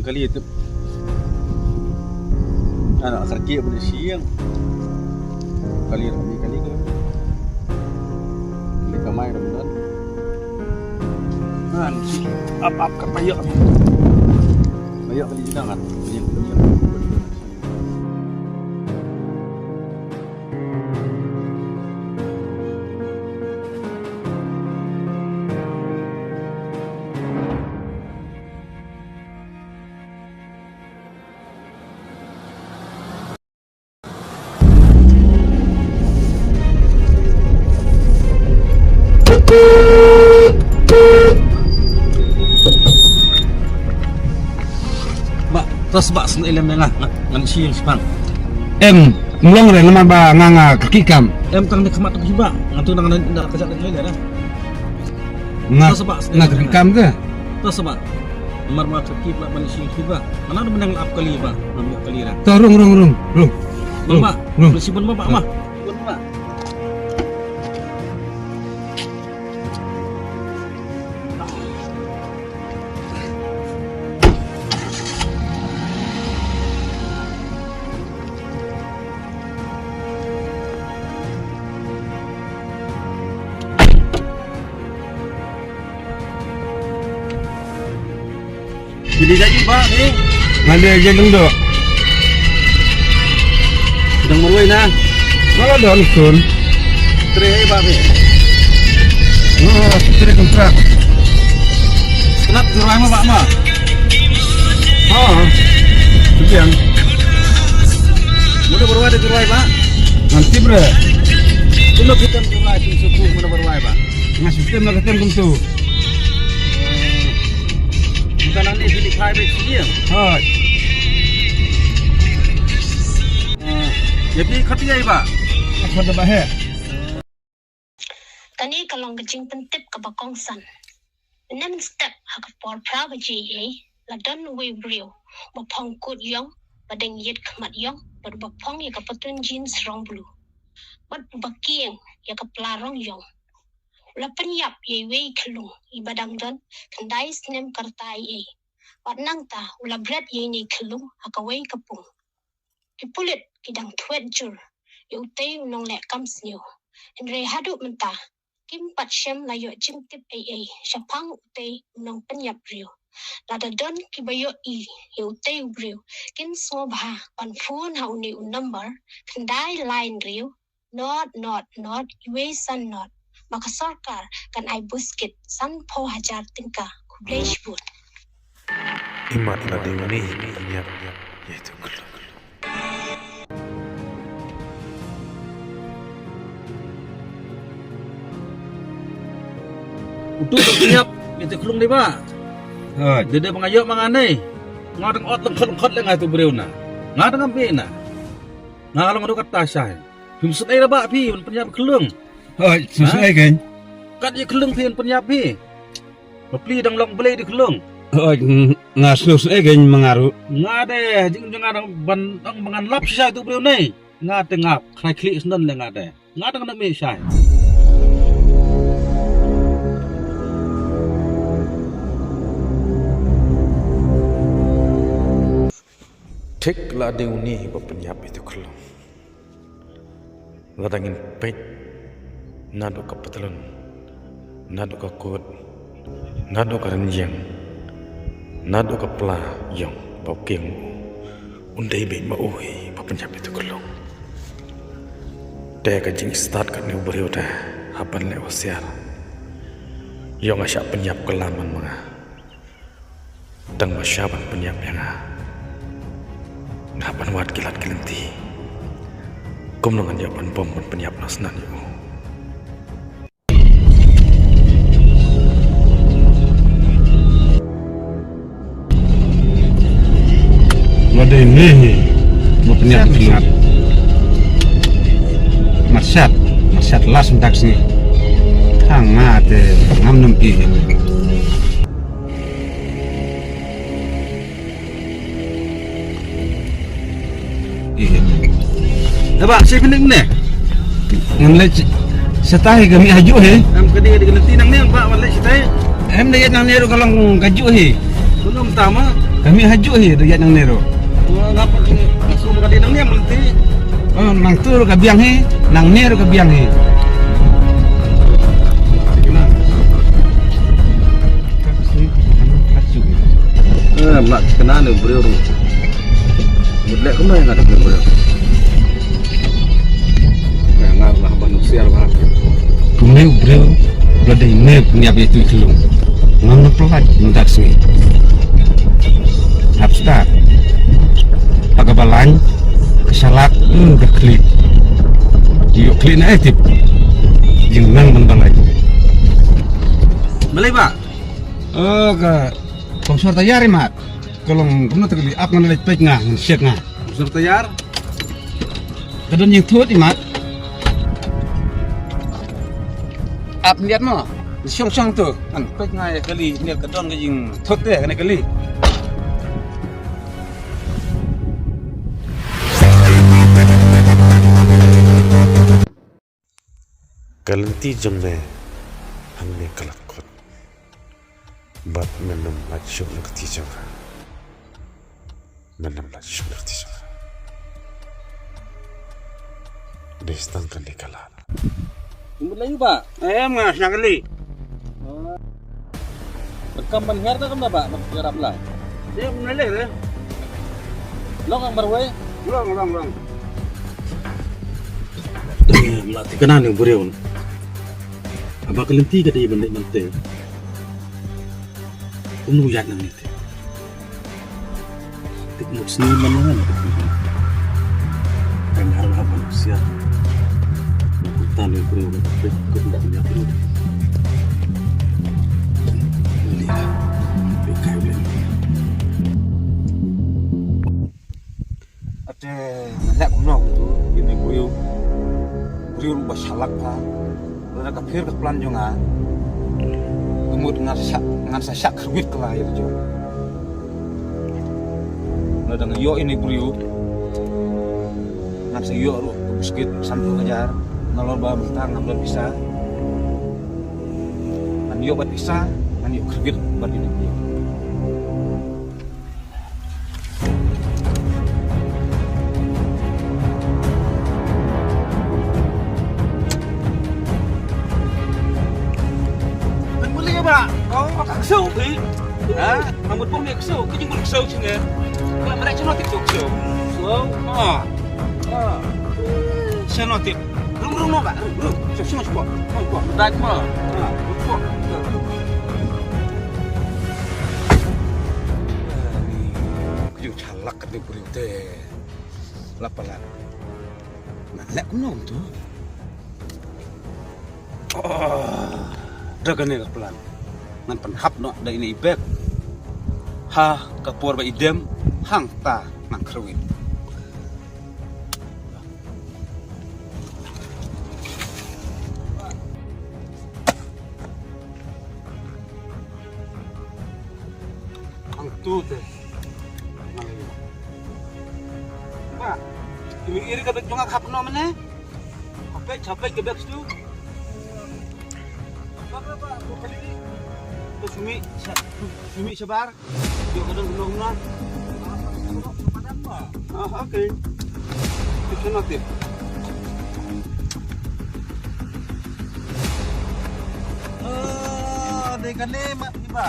kali itu anak kerja pada siang kali kali ke kamai benar kan si apa kapayak kayak kali jenangan banyak terus bak sen ilmu ngan siang sepang mulong re nama ba nganga kaki kam tang de kemat hiba ngatu nang ndak kejak lagi dah nga kaki kam ke terus bak mar kaki pula ban siang hiba mana ada menang lap kali ba ambil kali dah rung bang bersih pun ba mah jadi jadi pak nih ngade aja dengdo sedang meruai nah malah don sun trei pak nih trei kontrak kenapa meruai mah pak mah sekian mudah meruai ada meruai pak nanti bre tunda kita meruai suku mudah meruai pak ngasih sistem nak ketem tentu bukan nanti pilih kai baik siang jadi katanya pak apa dah bahaya tani kalong kecing pentip ke bakongsan enam step hak por prabaji ladon we brio bapong kut yong badeng yet kemat yong bapong ya kapatun jeans rong blue bad bakieng ya kaplarong yong lapan yap ye we kelung ibadang don kendai snem kartai wat nang ta ula bread ye ni kelung akawai kapung kipulit kidang twet jur yu te nong lek kam snyo enre hadu menta kim pat shem la yo jing tip shapang te nong penyap rio lada don kibayo yu te brio kin so bha pan phone ha uni number kendai line rio not we san not maka sarkar kan ai buskit san po hajar tingka kublesh bun imat la dewani penyap yaitu kelung utuh penyap itu kelung deh pak dede mengayok manganai ngadeng ot lengkot lengah tu bereuna ngadeng ampe na ngalong adu kata syai bimsut ai ba pi penyap kelung sesuai kan kat ye kelung pi penyap pi beli dang long beli di kelung ngasus kan mengaruh ngade jing ngadeng ban mangan lap syai tu bereuna ngade ngap khai klik senen le ngade ngadeng na me syai Tek la deuni penyap itu kelung ladangin pek nado ka patelun nado ka kod nado ka renjang nado ka pla yong bokeng undai be ma oi penyap itu kelung te ka jing start ka ne beriu dah hapan le wasiar yong asya penyap kelaman mga tang masyaban penyap yang ngapan wat kilat kelenti kum nongan japan bom penyap nasnan yo ada ini mau penyap kelung masyat las mentak sini hangat ngam nempi Ba, saya kena ni. Ngan le setai kami haju he. Am kadi di gelenti nang ni Pak, walai sitai. Em dayat nang nero kalang kaju he. Belum tama. Kami haju he dayat nang nero. Ngapa langsung kadi nang ni gelenti. Oh, nang tu ka biang he, nang nero ka biang he. Mak kena ni beliau. Mutlak kena yang ada beliau. Jangan lah manusia lah. Kumeu bro, bladai ne punya betu kelung. Nang pelat mentak sungai. Hapsta. Pagabalan kesalak udah klik. Yuk klik na tip. Jeng nang benbalai. Beli Pak. Oh ka sponsor tayar mat. Kalau kamu terli up ngan lek pek ngah, siap ngah. Sudah tayar. Kadon yang tuat mat. Up lihat mo. Siong tu. Kan pek ngah kali ni kadon ke jing tuat deh kan kali. Kalenti jomne hangne kalakot. Bat menam lajum nakti jomra. Menam lajum nakti jomra. Destang kan dikalan. Mulai Pak. Mas nak kali. Rekam banher tak kamu Pak? Bergerak lah. Dia meneleh deh. Long ang barway. Long. Melatih kena ni beliau. Abang kelenti ke dia benda nanti. Kamu lihat nang ni. Tikmut seni mana ni? Kan harus apa manusia. Kita ni beliau ikut tidak punya beliau. Lihat, bekai beliau. Ate nak kunong tu ini beliau basalak pa. Lalu kapir ke plan jonga. Kemudian ngan sasak kerwit ke lahir jo. Lalu yo ini beliau. Ngan yo ru biskit santu kejar. Nalor ba mentang ngambil bisa. Ngan yo bat bisa, ngan yo kerwit bat ini beliau. Pak, kau tak sâu thì, mà một bông này sâu, cái những bông sâu chứ nghe, cái mà lại cho nó tiếp tục sâu, Saya notif. Rung no, Pak. Rung. Siap sport. Sport. đại mà, Sport. Kau calak kan di berita. Lapalan. Nak lek kuno tu. Dagan ni lapalan. Ngan penhap no da ini ibek. Ha kapur ba idem hang ta nang kerwin. Hang tu teh. Pak, ini iri ke bek jongak hap no mana? Capek ke bek tu. Pak, kali ni. Tu sumi sebar. Yo kadang gulung-gulung. Okey. Itu notif. Dekan ni mak tiba.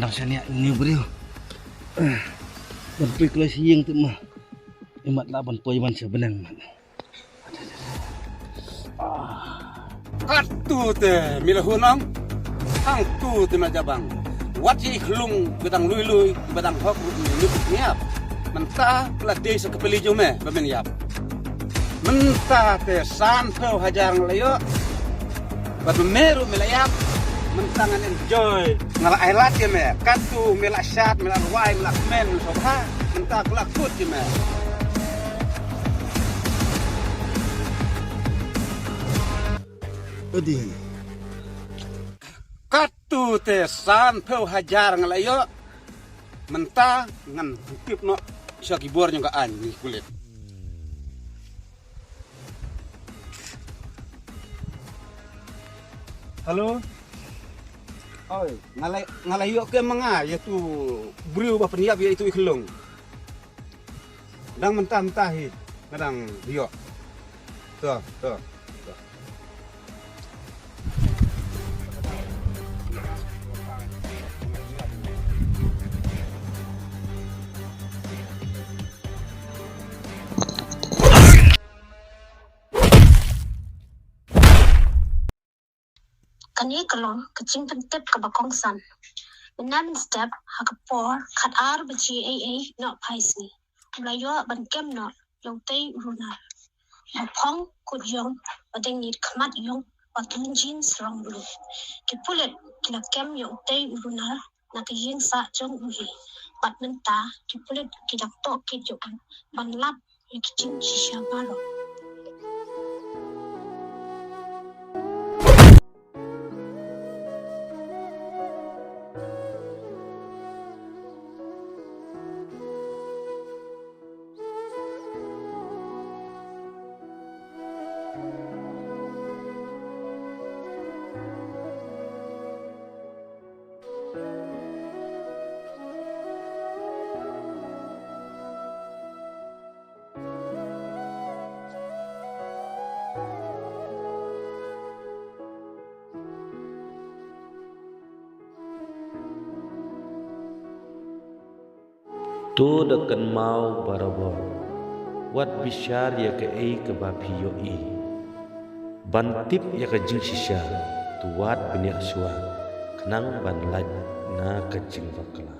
anak saya ni beliau, ban pui kelas siang tu mah, imat laban pui man sebenang man. Katu teh mila hunang hang tu teh majabang wat si klung bedang lui bedang hok ni niap mentah pula desa kepeli jome bamen yap mentah teh santo hajarang layo bad meru mila yap mentangan enjoy ngala ailat ya me katu mila syat mila wai mila men sobha mentah kelak kut ya me. Odi, Katu te san peu hajar ngalayo mentah ngan hukip no Siya kibor yung kaan ni kulit. Halo? Oi, ngalayo ke mga yaitu beriu ba peniap yaitu ikhlung. Dang mentah-mentah kadang yo. Tuh. Kani kalong kacing pentip ke bakong san. Menamin step hakapor kat ar baci not paisni. Melayu ban kem not yang tei runa. Bapong kut yong badeng nit kmat yong batun jin serong bulu. Kipulet kila kem yang tei runa nak yin sa jong uhi. Bat menta kipulet kidak tok kit yong ban lap yakicing shisha balo. Tu dekan mau barabor, wat bishar ya ke ke bapi yo bantip ya ke jing shisha, tu wat biniak suat, kenang ban laj na ke jing bakla.